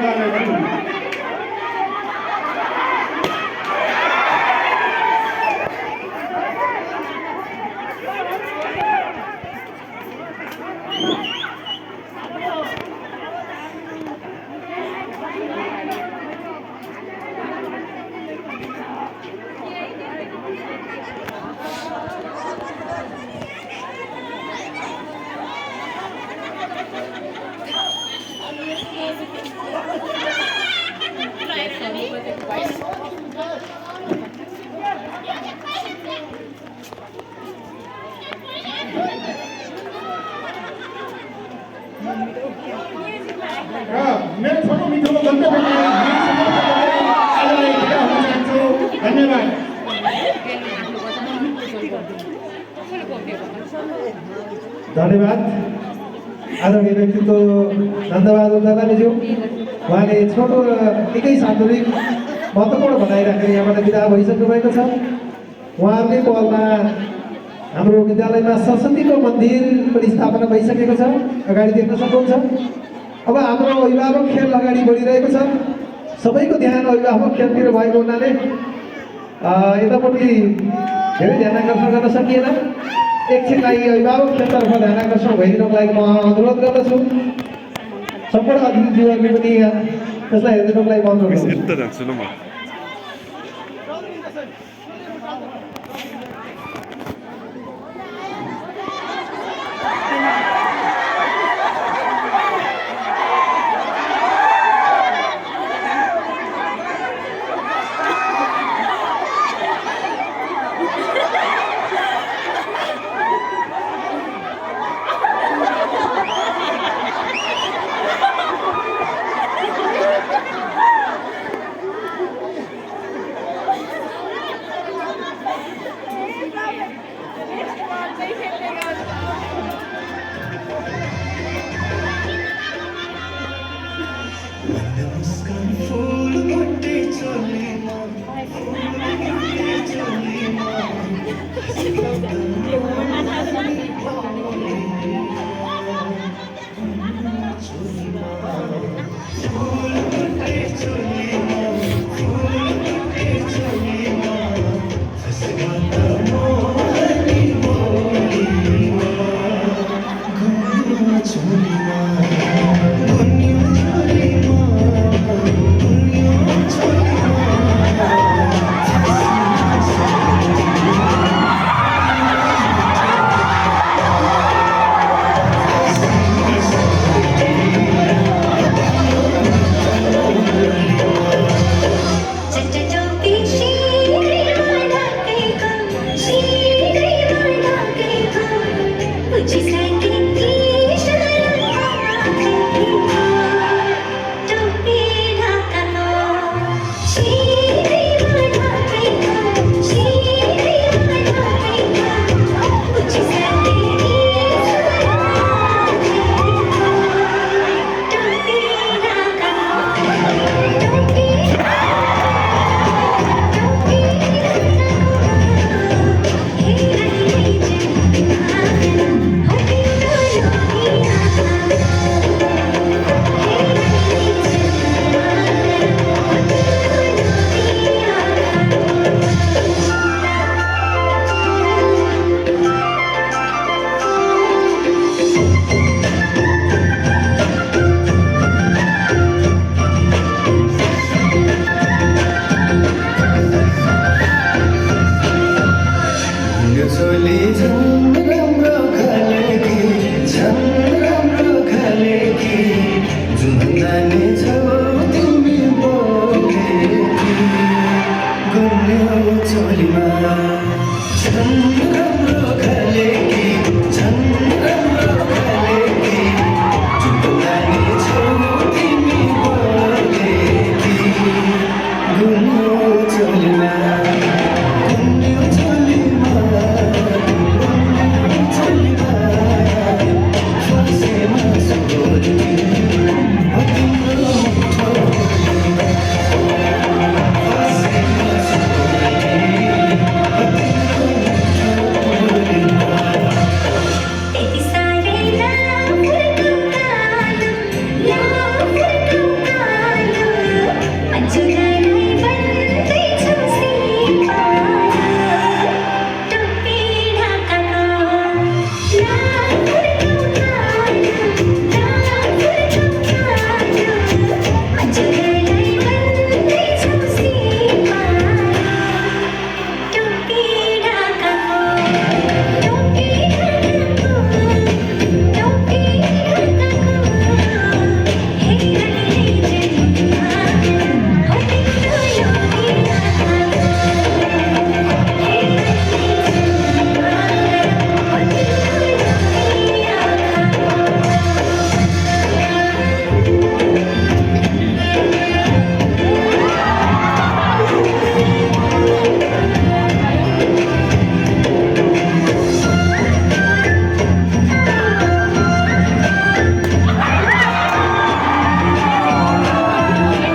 गर्ने पनि मेरो छोटो मिठो गन्तव्य आजलाई बिदा हुन चाहन्छु। धन्यवाद। धन्यवाद आदरणीय व्यक्तित्व नन्दबहादुर दादाज्यू, उहाँले छोटो र निकै सान्दर्भिक महत्त्वपूर्ण भनाइ राखेर यहाँबाट बिदा भइसक्नु भएको छ। उहाँहरूकै पहलमा हाम्रो विद्यालयमा सरस्वतीको मन्दिर पनि स्थापना भइसकेको छ, अगाडि देख्न सक्नुहुन्छ। अब हाम्रो अभिभावक खेल अगाडि बढिरहेको छ। सबैको ध्यान अभिभावक खेलतिर भएको हुनाले यतापट्टि धेरै ध्यान आकर्षण गर्न सकिएन। एकछिनलाई अभिभावक खेलतर्फ ध्यान आकर्षण भइदिनको लागि म अनुरोध गर्दछु। सम्पूर्ण अतिथिज्यूहरूले पनि त्यसलाई हेरिदिनुको लागि म अनुरोध गर्दछु।